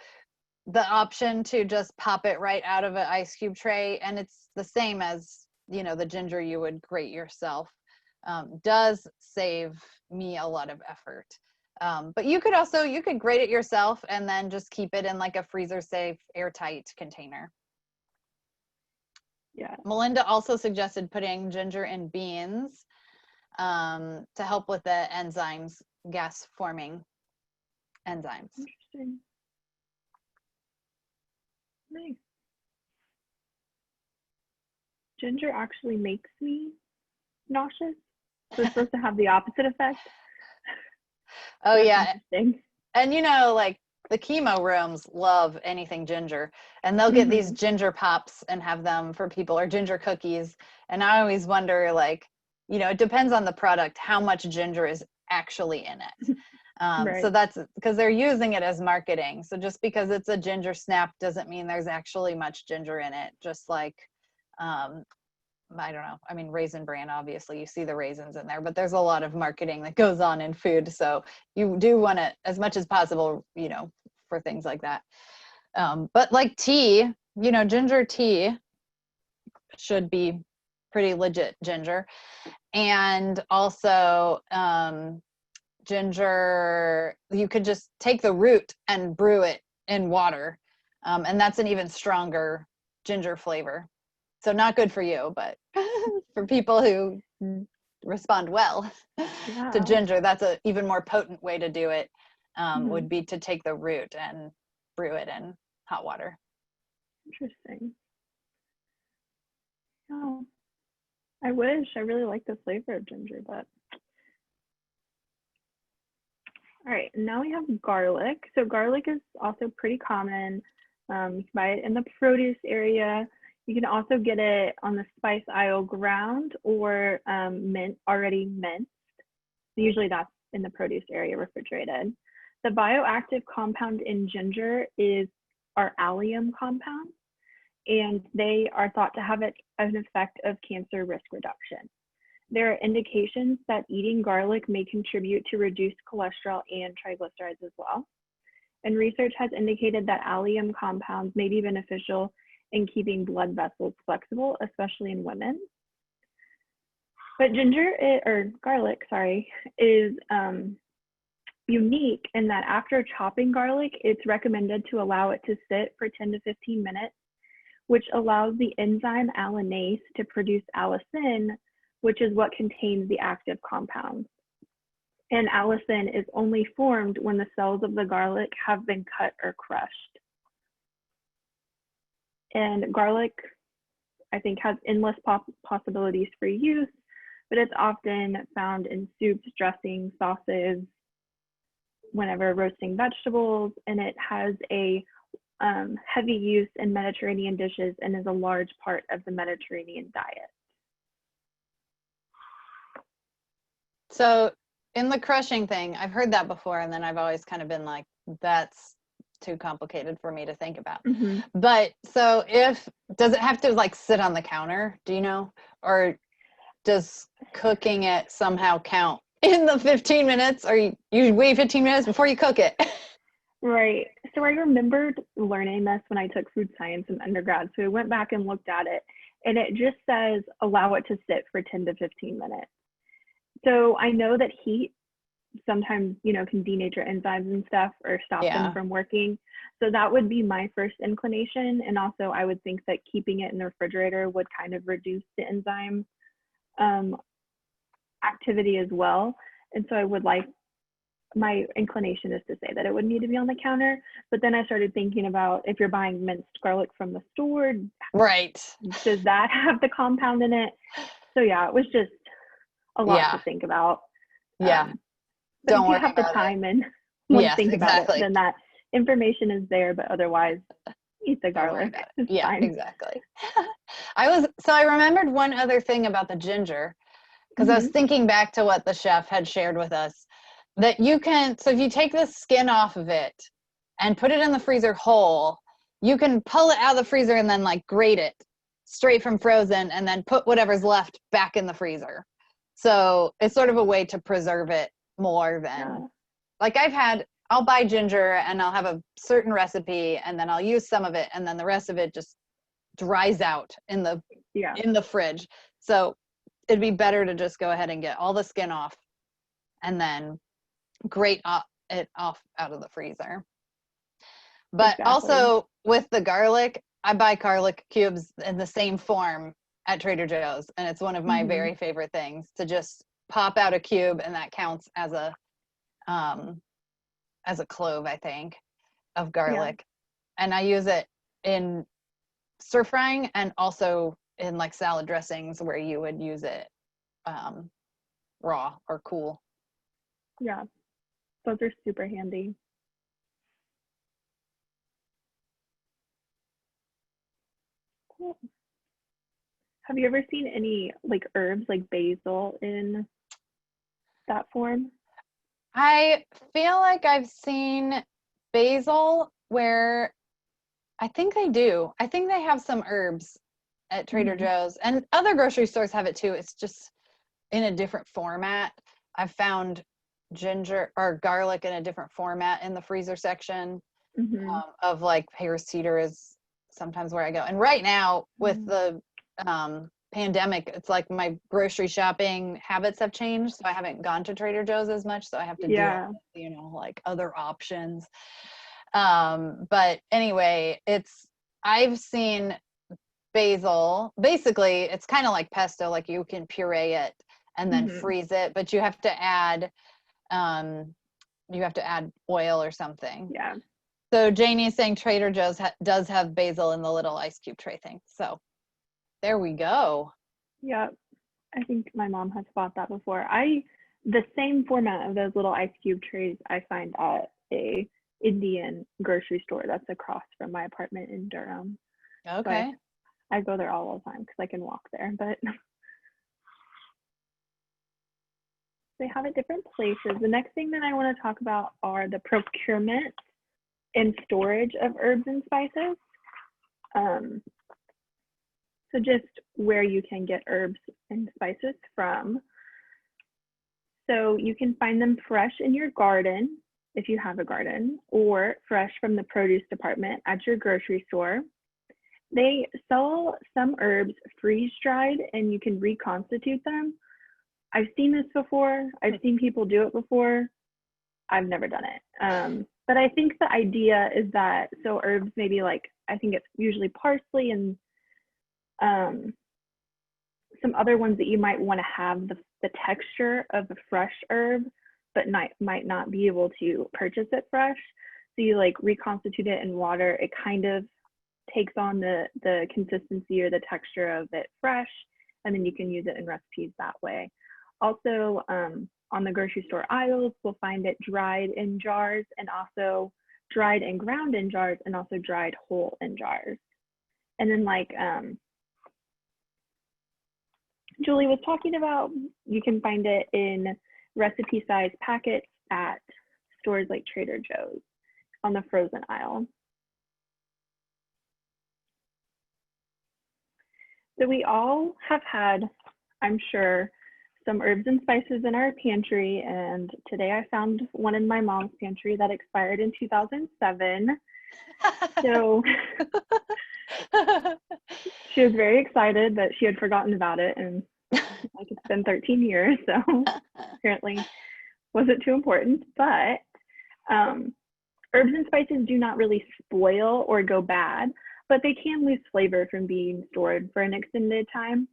the option to just pop it right out of an ice cube tray, and it's the same as, the ginger you would grate yourself, does save me a lot of effort. But you could grate it yourself and then just keep it in like a freezer safe, airtight container.
Yeah.
Melinda also suggested putting ginger in beans to help with the enzymes, gas forming enzymes.
Interesting. Nice. Ginger actually makes me nauseous. So it's supposed to have the opposite effect.
Oh,
That's
yeah.
interesting.
And like the chemo rooms love anything ginger, and they'll get these ginger pops and have them for people, or ginger cookies. And I always wonder, like, it depends on the product, how much ginger is actually in it.
Right.
So that's because they're using it as marketing. So just because it's a ginger snap doesn't mean there's actually much ginger in it. Just like, I don't know. I mean, Raisin Bran, obviously you see the raisins in there, but there's a lot of marketing that goes on in food. So you do want to, as much as possible, for things like that. But like tea, ginger tea should be pretty legit ginger. And also ginger, you could just take the root and brew it in water. And that's an even stronger ginger flavor. So not good for you, but for people who respond well to ginger, that's an even more potent way to do it, would be to take the root and brew it in hot water.
Interesting. Oh, I wish. I really like the flavor of ginger, but. All right, now we have garlic. So garlic is also pretty common. You can buy it in the produce area. You can also get it on the spice aisle ground or already minced. Usually that's in the produce area, refrigerated. The bioactive compound in ginger are allium compounds, and they are thought to have an effect of cancer risk reduction. There are indications that eating garlic may contribute to reduced cholesterol and triglycerides as well. And research has indicated that allium compounds may be beneficial in keeping blood vessels flexible, especially in women. But garlic, is unique in that after chopping garlic, it's recommended to allow it to sit for 10 to 15 minutes, which allows the enzyme allinase to produce allicin, which is what contains the active compounds. And allicin is only formed when the cells of the garlic have been cut or crushed. And garlic, I think, has endless possibilities for use, but it's often found in soups, dressings, sauces, whenever roasting vegetables, and it has a heavy use in Mediterranean dishes and is a large part of the Mediterranean diet.
So in the crushing thing, I've heard that before, and then I've always kind of been like, that's too complicated for me to think about. But so does it have to like sit on the counter, do you know? Or does cooking it somehow count in the 15 minutes, or you wait 15 minutes before you cook it?
Right. So I remembered learning this when I took food science in undergrad. So I went back and looked at it, and it just says allow it to sit for 10 to 15 minutes. So I know that heat sometimes, you know, can denature enzymes and stuff or stop them
Yeah.
from working. So that would be my first inclination. And also I would think that keeping it in the refrigerator would kind of reduce the enzyme activity as well. And so I would like, my inclination is to say that it would need to be on the counter. But then I started thinking about if you're buying minced garlic from the store,
Right.
does that have the compound in it? So yeah, it was just a lot to think about.
Yeah.
But
Don't
if you
worry
have the
about it.
time and want to
Yes,
think about it,
exactly.
then that information is there. But otherwise, eat the
Don't worry
garlic.
about it.
It's
Yeah,
fine.
exactly. I remembered one other thing about the ginger, because I was thinking back to what the chef had shared with us, that you can, so if you take the skin off of it and put it in the freezer whole, you can pull it out of the freezer and then like grate it straight from frozen and then put whatever's left back in the freezer. So it's sort of a way to preserve it more than, like I'll buy ginger and I'll have a certain recipe and then I'll use some of it and then the rest of it just dries out in the fridge. So it'd be better to just go ahead and get all the skin off and then grate it off out of the freezer. But also with the garlic, I buy garlic cubes in the same form at Trader Joe's, and it's one of my very favorite things to just pop out a cube, and that counts as a clove, I think, of garlic. And I use it in stir frying and also in like salad dressings where you would use it raw or cool.
Yeah, those are super handy. Cool. Have you ever seen any like herbs like basil in that form?
I feel like I've seen basil where I think they do. I think they have some herbs at Trader Joe's, and other grocery stores have it too. It's just in a different format. I've found ginger or garlic in a different format in the freezer section of like Harris Teeter is sometimes where I go. And right now with the pandemic, it's like my grocery shopping habits have changed. So I haven't gone to Trader Joe's as much. So I have to deal with, you know, like other options. But anyway, I've seen basil. Basically, it's kind of like pesto, like you can puree it and then freeze it, but you have to add oil or something.
Yeah.
So Janie's saying Trader Joe's does have basil in the little ice cube tray thing. So there we go.
Yeah, I think my mom has bought that before. The same format of those little ice cube trays I find at a Indian grocery store that's across from my apartment in Durham.
Okay.
So I go there all the time because I can walk there, but they have it different places. The next thing that I want to talk about are the procurement and storage of herbs and spices. So just where you can get herbs and spices from. So you can find them fresh in your garden, if you have a garden, or fresh from the produce department at your grocery store. They sell some herbs freeze-dried and you can reconstitute them. I've seen this before. I've seen people do it before. I've never done it. But I think the idea is that, so herbs maybe like, I think it's usually parsley and some other ones that you might want to have the texture of a fresh herb, but might not be able to purchase it fresh. So you like reconstitute it in water. It kind of takes on the consistency or the texture of it fresh, and then you can use it in recipes that way. Also, on the grocery store aisles, we'll find it dried in jars and also dried and ground in jars and also dried whole in jars. And then like Julie was talking about, you can find it in recipe size packets at stores like Trader Joe's on the frozen aisle. So we all have had, I'm sure, some herbs and spices in our pantry, and today I found one in my mom's pantry that expired in 2007. So she was very excited that she had forgotten about it, and like it's been 13 years, so apparently wasn't too important, but herbs and spices do not really spoil or go bad, but they can lose flavor from being stored for an extended time.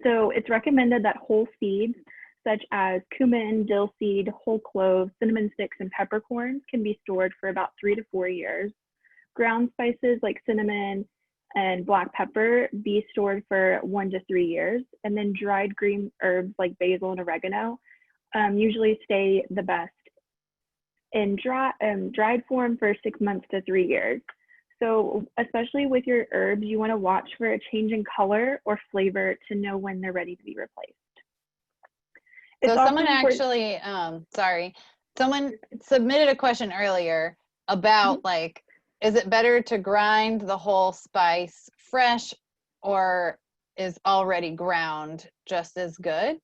So it's recommended that whole seeds such as cumin, dill seed, whole cloves, cinnamon sticks, and peppercorns can be stored for about 3 to 4 years. Ground spices like cinnamon and black pepper be stored for 1 to 3 years. And then dried green herbs like basil and oregano usually stay the best in dried form for 6 months to 3 years. So especially with your herbs, you want to watch for a change in color or flavor to know when they're ready to be replaced.
So someone actually, someone submitted a question earlier about like, is it better to grind the whole spice fresh or is already ground just as good?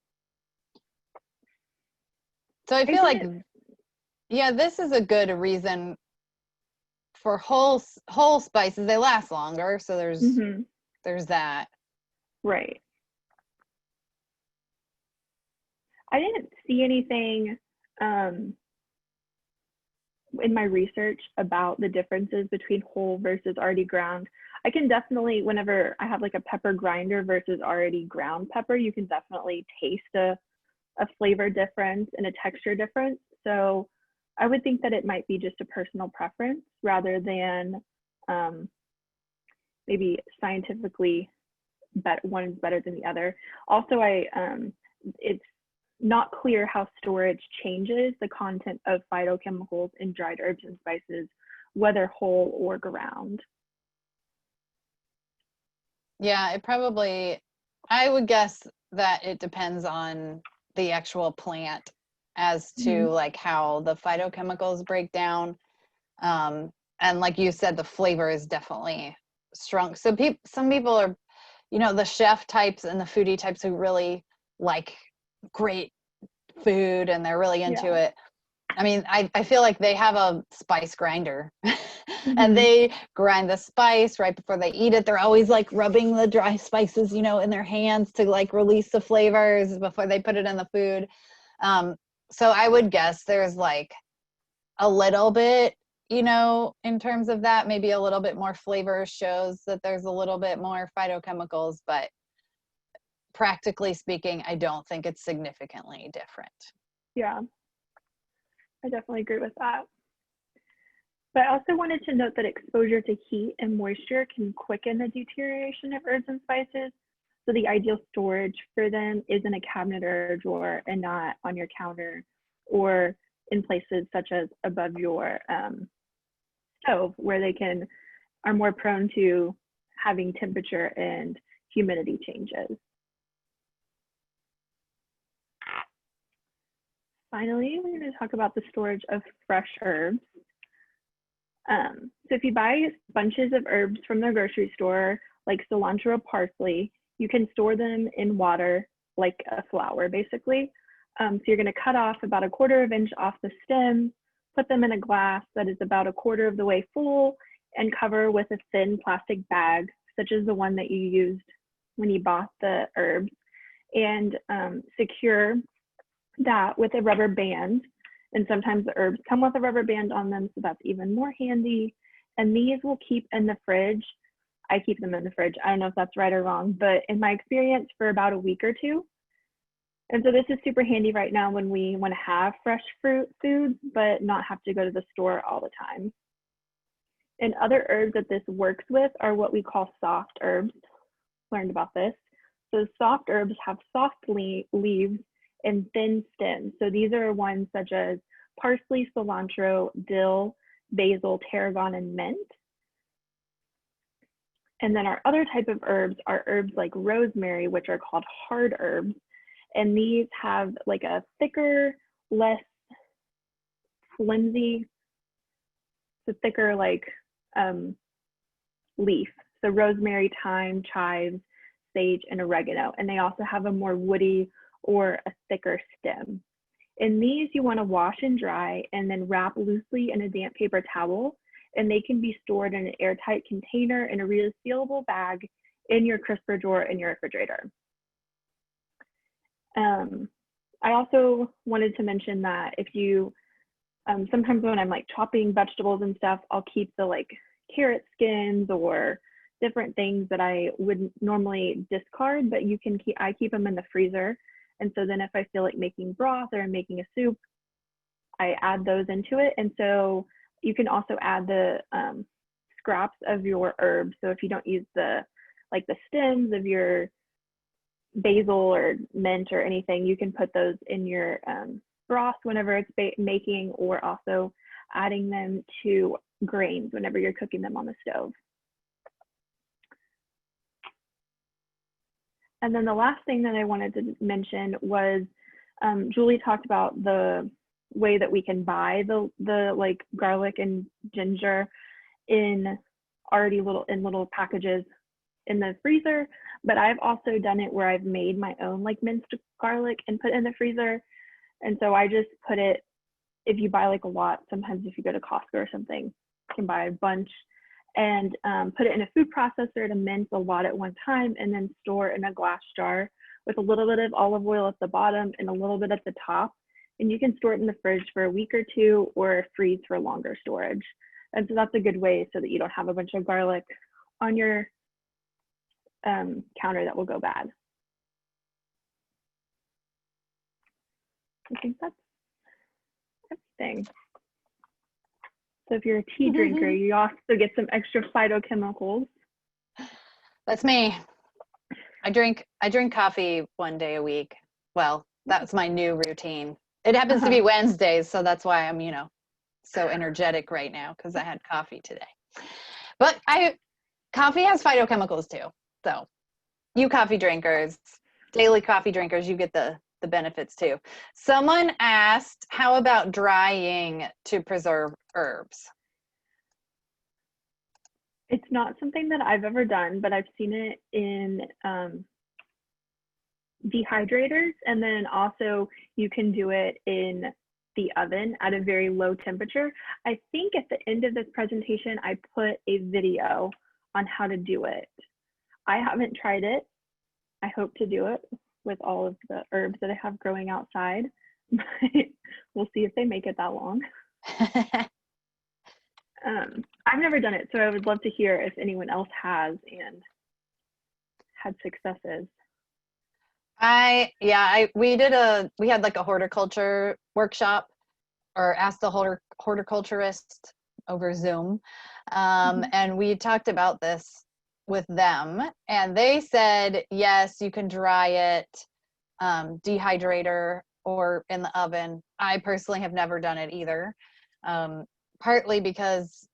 So I feel like, yeah, this is a good reason for whole spices. They last longer, so there's that.
Right. I didn't see anything in my research about the differences between whole versus already ground. I can definitely, whenever I have like a pepper grinder versus already ground pepper, you can definitely taste a flavor difference and a texture difference. So I would think that it might be just a personal preference rather than maybe scientifically one is better than the other. Also, it's not clear how storage changes the content of phytochemicals in dried herbs and spices, whether whole or ground.
Yeah, it probably, I would guess that it depends on the actual plant as to like how the phytochemicals break down. And like you said, the flavor is definitely strong. So some people are, you know, the chef types and the foodie types who really like great food and they're really into it. I mean, I feel like they have a spice grinder and they grind the spice right before they eat it. They're always like rubbing the dry spices, you know, in their hands to like release the flavors before they put it in the food. So I would guess there's like a little bit, you know, in terms of that, maybe a little bit more flavor shows that there's a little bit more phytochemicals, but practically speaking, I don't think it's significantly different.
Yeah, I definitely agree with that. But I also wanted to note that exposure to heat and moisture can quicken the deterioration of herbs and spices. So the ideal storage for them is in a cabinet or a drawer and not on your counter or in places such as above your stove where they are more prone to having temperature and humidity changes. Finally, we're going to talk about the storage of fresh herbs. So if you buy bunches of herbs from the grocery store, like cilantro or parsley, you can store them in water like a flower, basically. So you're going to cut off about 1/4 inch off the stem, put them in a glass that is about 1/4 of the way full, and cover with a thin plastic bag, such as the one that you used when you bought the herbs, and secure that with a rubber band. And sometimes the herbs come with a rubber band on them, so that's even more handy. And these will keep in the fridge. I keep them in the fridge. I don't know if that's right or wrong, but in my experience, for about a week or two. And so this is super handy right now when we want to have fresh foods, but not have to go to the store all the time. And other herbs that this works with are what we call soft herbs. Learned about this. So soft herbs have soft leaves and thin stems. So these are ones such as parsley, cilantro, dill, basil, tarragon, and mint. And then our other type of herbs are herbs like rosemary, which are called hard herbs. And these have like a thicker, less flimsy, so thicker like leaf. So rosemary, thyme, chives, sage, and oregano. And they also have a more woody or a thicker stem. In these, you want to wash and dry and then wrap loosely in a damp paper towel, and they can be stored in an airtight container in a resealable bag in your crisper drawer in your refrigerator. I also wanted to mention that if you, sometimes when I'm like chopping vegetables and stuff, I'll keep the like carrot skins or different things that I wouldn't normally discard, but I keep them in the freezer. And so then if I feel like making broth or I'm making a soup, I add those into it. And so you can also add the scraps of your herbs. So if you don't use the stems of your basil or mint or anything, you can put those in your broth whenever it's making, or also adding them to grains whenever you're cooking them on the stove. And then the last thing that I wanted to mention was Julie talked about the way that we can buy the like garlic and ginger in little packages in the freezer, but I've also done it where I've made my own like minced garlic and put it in the freezer. And so I just put it, if you buy like a lot, sometimes if you go to Costco or something, you can buy a bunch, and put it in a food processor to mince a lot at one time, and then store in a glass jar with a little bit of olive oil at the bottom and a little bit at the top. And you can store it in the fridge for a week or two, or freeze for longer storage. And so that's a good way so that you don't have a bunch of garlic on your counter that will go bad. I think that's everything. So if you're a tea drinker, you also get some extra phytochemicals.
That's me. I drink coffee 1 day a week. Well, that's my new routine. It happens to be Wednesdays, so that's why I'm, so energetic right now, because I had coffee today. But coffee has phytochemicals too. So you coffee drinkers, daily coffee drinkers, you get the benefits too. Someone asked, how about drying to preserve herbs?
It's not something that I've ever done, but I've seen it in dehydrators, and then also you can do it in the oven at a very low temperature. I think at the end of this presentation, I put a video on how to do it. I haven't tried it. I hope to do it with all of the herbs that I have growing outside, but we'll see if they make it that long. I've never done it, so I would love to hear if anyone else has and had successes.
We had like a horticulture workshop, or asked the horticulturist over Zoom, and we talked about this with them, and they said yes, you can dry it, dehydrator or in the oven. I personally have never done it either, partly because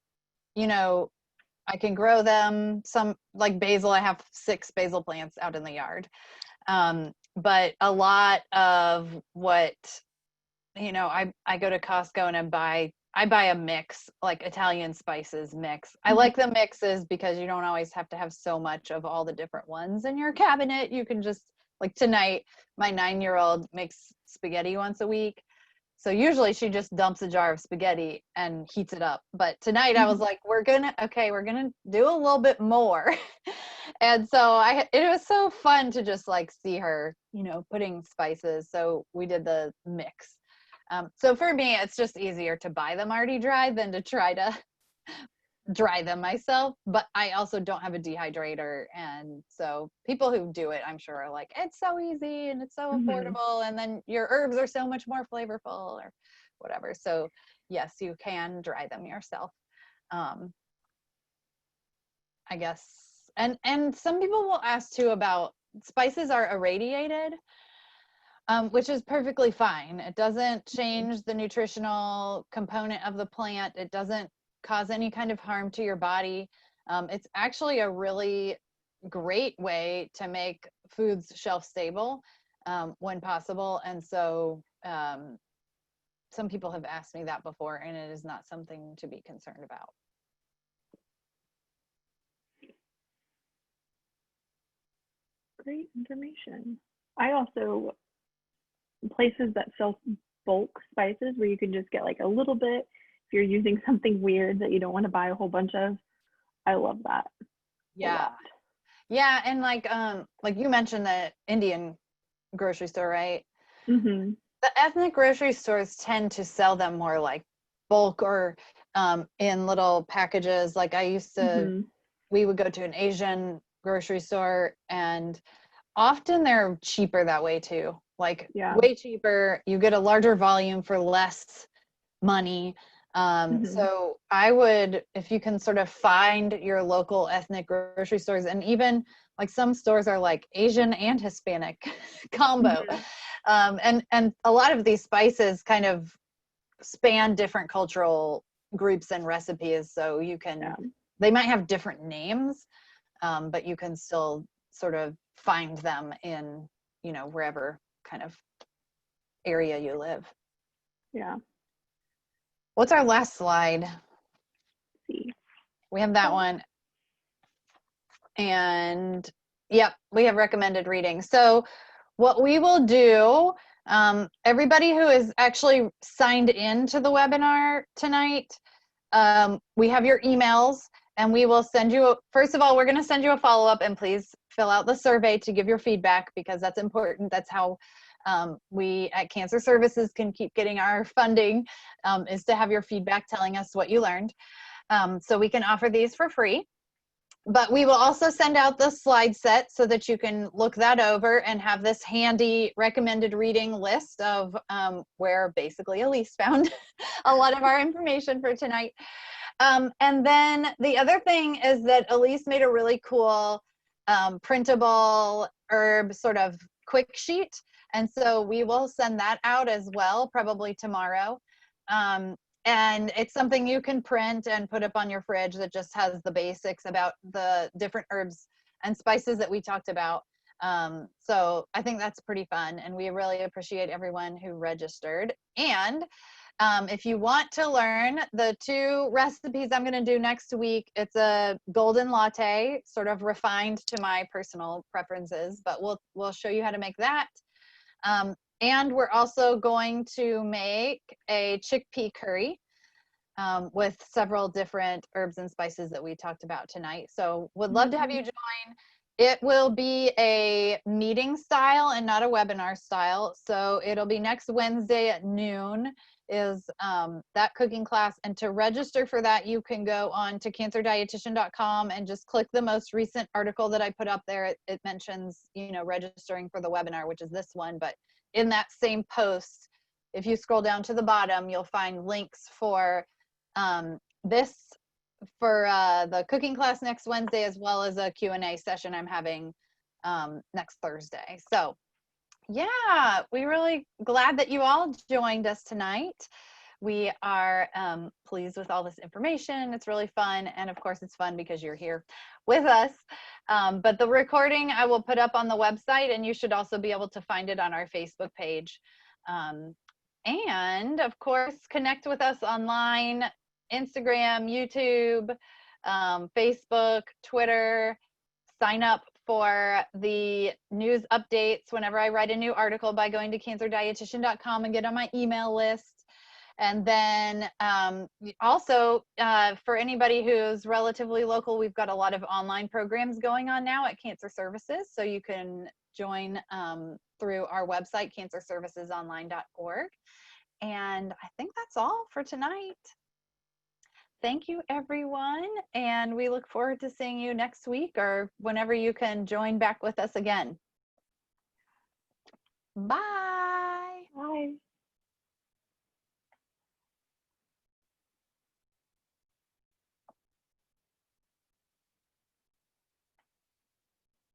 I can grow them. Some, like basil, I have 6 basil plants out in the yard. But a lot of what, I go to Costco and I buy a mix, like Italian spices mix. I like the mixes because you don't always have to have so much of all the different ones in your cabinet. You can just, like tonight, my 9-year-old makes spaghetti once a week. So usually she just dumps a jar of spaghetti and heats it up. But tonight I was like, we're gonna do a little bit more. And so it was so fun to just like see her, putting spices. So we did the mix. So for me, it's just easier to buy them already dried than to try to dry them myself. But I also don't have a dehydrator. And so people who do it, I'm sure, are like, it's so easy and it's so affordable. And then your herbs are so much more flavorful or whatever. So yes, you can dry them yourself. I guess. And some people will ask too about spices are irradiated, which is perfectly fine. It doesn't change the nutritional component of the plant. It doesn't cause any kind of harm to your body. It's actually a really great way to make foods shelf stable when possible. And so some people have asked me that before, and it is not something to be concerned about.
Great information. I also, places that sell bulk spices where you can just get like a little bit if you're using something weird that you don't want to buy a whole bunch of. I love that.
Yeah. Yeah, and like you mentioned the Indian grocery store, right?
Mm-hmm.
The ethnic grocery stores tend to sell them more like bulk or in little packages. Like I used to,
Mm-hmm.
we would go to an Asian grocery store, and often they're cheaper that way too. Like
Yeah.
way cheaper. You get a larger volume for less money.
Mm-hmm.
So I would, if you can sort of find your local ethnic grocery stores, and even like some stores are like Asian and Hispanic combo.
Mm-hmm.
And a lot of these spices kind of span different cultural groups and recipes. So you can,
Yeah.
they might have different names, but you can still sort of find them in, you know, wherever kind of area you live.
Yeah.
What's our last slide?
Let's see.
We have that one. And yep, we have recommended reading. So what we will do, everybody who is actually signed in to the webinar tonight, we have your emails, and we will send you, first of all, we're going to send you a follow-up, and please fill out the survey to give your feedback, because that's important. That's how we at Cancer Services can keep getting our funding, is to have your feedback telling us what you learned. So we can offer these for free. But we will also send out the slide set so that you can look that over and have this handy recommended reading list of where basically Elise found a lot of our information for tonight. And then the other thing is that Elise made a really cool printable herb sort of quick sheet. And so we will send that out as well, probably tomorrow. And it's something you can print and put up on your fridge that just has the basics about the different herbs and spices that we talked about. So I think that's pretty fun, and we really appreciate everyone who registered. And if you want to learn the 2 recipes I'm going to do next week, it's a golden latte, sort of refined to my personal preferences, but we'll show you how to make that. And we're also going to make a chickpea curry with several different herbs and spices that we talked about tonight. So would love to have you join. It will be a meeting style and not a webinar style. So it'll be next Wednesday at noon is that cooking class. And to register for that, you can go on to cancerdietitian.com and just click the most recent article that I put up there. It mentions, you know, registering for the webinar, which is this one. But in that same post, if you scroll down to the bottom, you'll find links for this, for the cooking class next Wednesday, as well as a Q&A session I'm having next Thursday. So yeah, we're really glad that you all joined us tonight. We are pleased with all this information. It's really fun. And of course, it's fun because you're here with us. But the recording I will put up on the website, and you should also be able to find it on our Facebook page. And of course, connect with us online, Instagram, YouTube, Facebook, Twitter. Sign up for the news updates whenever I write a new article by going to cancerdietitian.com and get on my email list. And then also for anybody who's relatively local, we've got a lot of online programs going on now at Cancer Services. So you can join through our website, cancerservicesonline.org. And I think that's all for tonight. Thank you, everyone. And we look forward to seeing you next week or whenever you can join back with us again. Bye.
Bye.